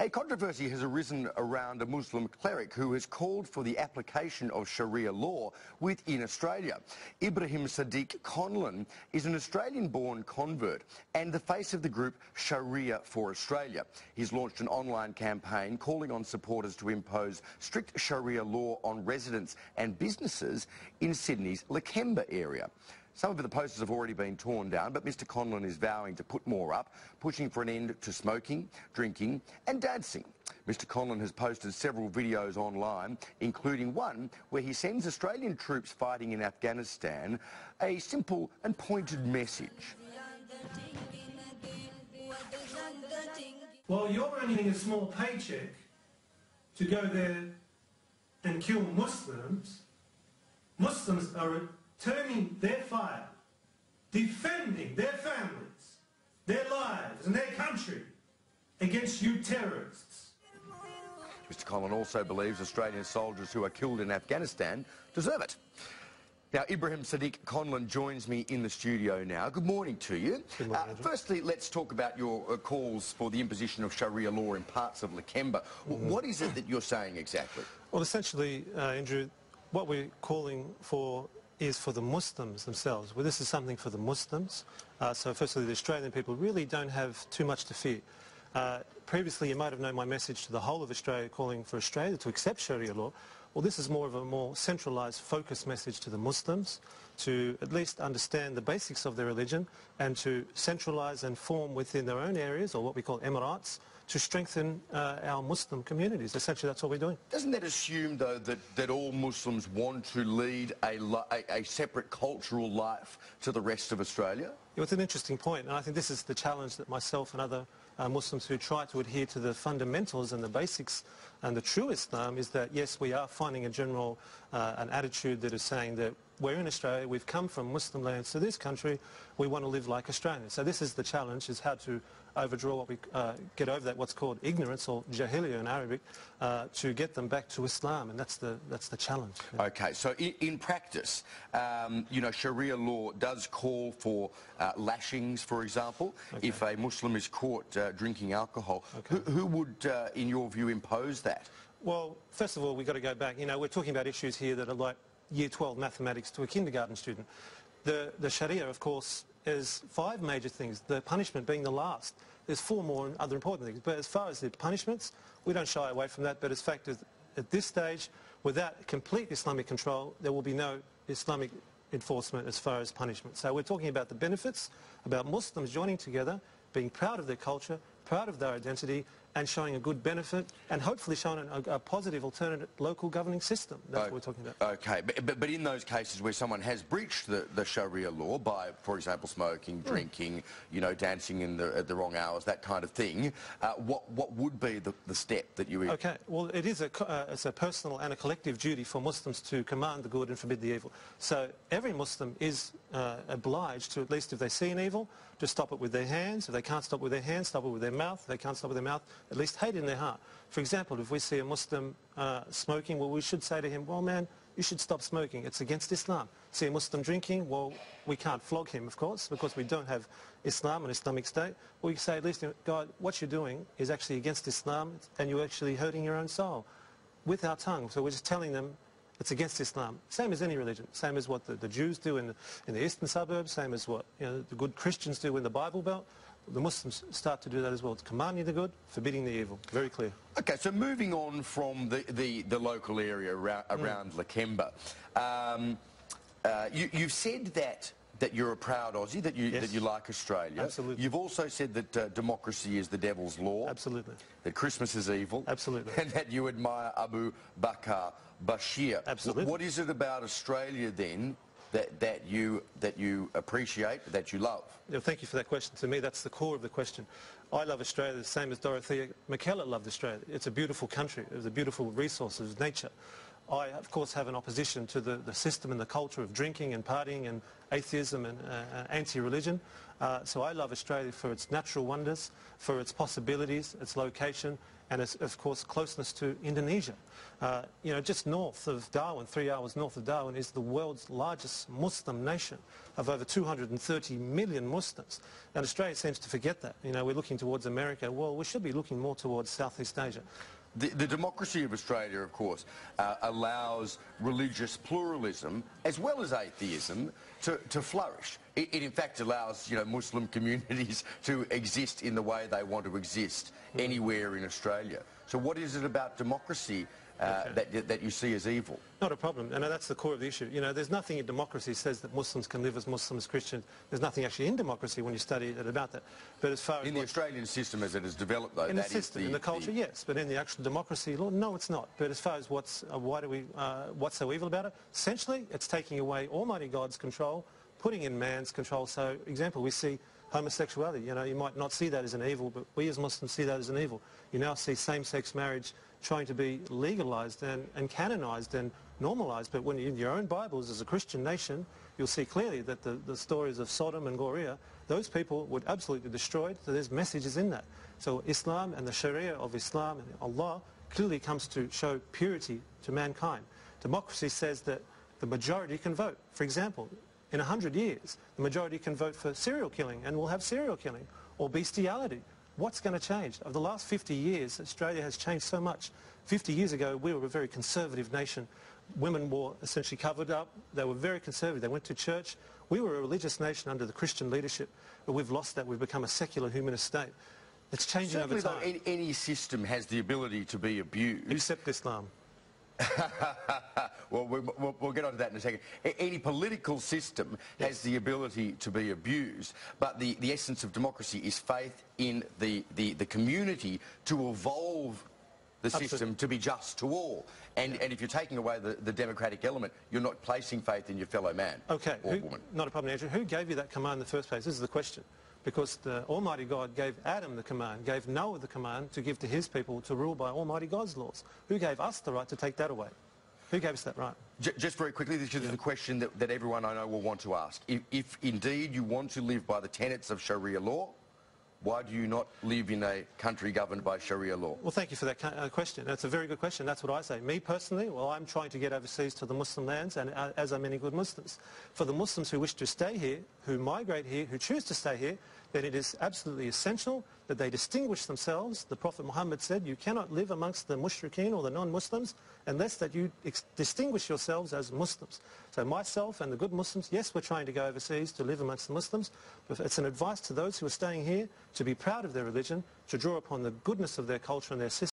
A controversy has arisen around a Muslim cleric who has called for the application of Sharia law within Australia. Ibrahim Sadiq Conlon is an Australian-born convert and the face of the group Sharia for Australia. He's launched an online campaign calling on supporters to impose strict Sharia law on residents and businesses in Sydney's Lakemba area. Some of the posters have already been torn down, but Mr Conlon is vowing to put more up, pushing for an end to smoking, drinking and dancing. Mr Conlon has posted several videos online, including one where he sends Australian troops fighting in Afghanistan a simple and pointed message. While you're earning a small paycheck to go there and kill Muslims, Muslims are turning their fire, defending their families, their lives and their country against you terrorists. Mr Conlon also believes Australian soldiers who are killed in Afghanistan deserve it. Now, Ibrahim Sadiq Conlon joins me in the studio now. Good morning to you. Good morning, firstly, let's talk about your calls for the imposition of Sharia law in parts of Lakemba. What is it that you're saying exactly? Well, essentially, Andrew, what we're calling for is for the Muslims themselves. Well, this is something for the Muslims. So firstly, the Australian people really don't have too much to fear. Previously, you might have known my message to the whole of Australia calling for Australia to accept Sharia law. Well, this is more of a more centralised, focused message to the Muslims to at least understand the basics of their religion and to centralise and form within their own areas, or what we call emirates, to strengthen our Muslim communities. Essentially, that's what we're doing. Doesn't that assume, though, that all Muslims want to lead a separate cultural life to the rest of Australia? Yeah, it's an interesting point, and I think this is the challenge that myself and other Muslims who try to adhere to the fundamentals and the basics and the true Islam is that, yes, we are finding a general an attitude that is saying that we're in Australia, we've come from Muslim lands to this country, we want to live like Australians. So this is the challenge, is how to overdraw what we get over that, what's called ignorance, or jahiliyyah in Arabic, to get them back to Islam, and that's the challenge. Yeah. Okay, so in practice, you know, Sharia law does call for lashings, for example, if a Muslim is caught drinking alcohol. Okay. Who would, in your view, impose that? Well, first of all, we've got to go back. You know, we're talking about issues here that are like Year 12 mathematics to a kindergarten student. The Sharia, of course, is 5 major things, the punishment being the last. There's 4 more other important things. But as far as the punishments, we don't shy away from that. But as fact is, at this stage, without complete Islamic control, there will be no Islamic enforcement as far as punishment. So we're talking about the benefits, about Muslims joining together, being proud of their culture, proud of their identity, and showing a good benefit, and hopefully showing a positive alternative local governing system. That's what we're talking about. Okay, but in those cases where someone has breached the Sharia law by, for example, smoking, drinking, you know, dancing at the wrong hours, that kind of thing, what would be the step that you... Okay, well, it's a personal and a collective duty for Muslims to command the good and forbid the evil. So every Muslim is obliged to, at least if they see an evil, to stop it with their hands. If they can't stop it with their hands, stop it with their mouth. If they can't stop it with their mouth, at least hate it in their heart. For example, if we see a Muslim smoking, well, we should say to him, well, man, you should stop smoking. It's against Islam. See a Muslim drinking, well, we can't flog him, of course, because we don't have Islam, an Islamic state. We say, at least, God, what you're doing is actually against Islam, and you're actually hurting your own soul with our tongue. So we're just telling them it's against Islam. Same as any religion. Same as what the Jews do in the eastern suburbs. Same as what the good Christians do in the Bible Belt. The Muslims start to do that as well. It's commanding the good, forbidding the evil. Very clear. Okay, so moving on from the local area around Lakemba, you've said that you're a proud Aussie, that you like Australia. Absolutely. You've also said that democracy is the devil's law. Absolutely. That Christmas is evil. Absolutely. And that you admire Abu Bakr Bashir. Absolutely. What is it about Australia then that you appreciate, that you love? Thank you for that question. To me, that's the core of the question. I love Australia the same as Dorothea McKellar loved Australia. It's a beautiful country. There's a beautiful resources, nature. I, of course, have an opposition to the system and the culture of drinking and partying and atheism and anti-religion. So I love Australia for its natural wonders, for its possibilities, its location, and its, of course, closeness to Indonesia. Just north of Darwin, 3 hours north of Darwin, is the world's largest Muslim nation of over 230 million Muslims. And Australia seems to forget that. We're looking towards America. Well, we should be looking more towards Southeast Asia. The democracy of Australia, of course, allows religious pluralism as well as atheism to flourish. It in fact allows, Muslim communities to exist in the way they want to exist anywhere in Australia. So what is it about democracy that you see as evil? Not a problem. That's the core of the issue. There's nothing in democracy that says that Muslims can live as Muslims, Christians. There's nothing actually in democracy when you study it about that. But as far as in the Australian system as it has developed, though, in the system, in the culture, yes. But in the actual democracy law, no, it's not. But as far as what's so evil about it, essentially, it's taking away Almighty God's control, putting in man's control. So, example, we see homosexuality. You might not see that as an evil, but we as Muslims see that as an evil. You now see same-sex marriage trying to be legalised and canonised and normalised. But when in your own Bibles, as a Christian nation, you'll see clearly that the stories of Sodom and Gomorrah, those people were absolutely destroyed. So there's messages in that. So Islam and the Sharia of Islam and Allah clearly comes to show purity to mankind. Democracy says that the majority can vote. For example, in 100 years, the majority can vote for serial killing, and we'll have serial killing or bestiality. What's going to change? Over the last 50 years, Australia has changed so much. 50 years ago, we were a very conservative nation. Women were essentially covered up. They were very conservative. They went to church. We were a religious nation under the Christian leadership, but we've lost that. We've become a secular humanist state. It's changing over time. Though, any system has the ability to be abused. Except Islam. Well, we'll get on to that in a second. Any political system has the ability to be abused, but the essence of democracy is faith in the community to evolve the system to be just to all. And if you're taking away the democratic element, you're not placing faith in your fellow man or woman. Not a problem, Andrew. Who gave you that command in the first place? This is the question. Because the Almighty God gave Adam the command, gave Noah the command to give to his people to rule by Almighty God's laws. Who gave us the right to take that away? Who gave us that right? Just very quickly, this is the question that everyone I know will want to ask. If indeed you want to live by the tenets of Sharia law, why do you not live in a country governed by Sharia law? Well, thank you for that question. That's a very good question. That's what I say. Me personally, well, I'm trying to get overseas to the Muslim lands, and as are many good Muslims. For the Muslims who wish to stay here, who migrate here, who choose to stay here, then it is absolutely essential that they distinguish themselves. The Prophet Muhammad said, you cannot live amongst the mushrikeen or the non-Muslims unless that you distinguish yourselves as Muslims. So myself and the good Muslims, yes, we're trying to go overseas to live amongst the Muslims, but it's an advice to those who are staying here to be proud of their religion, to draw upon the goodness of their culture and their system.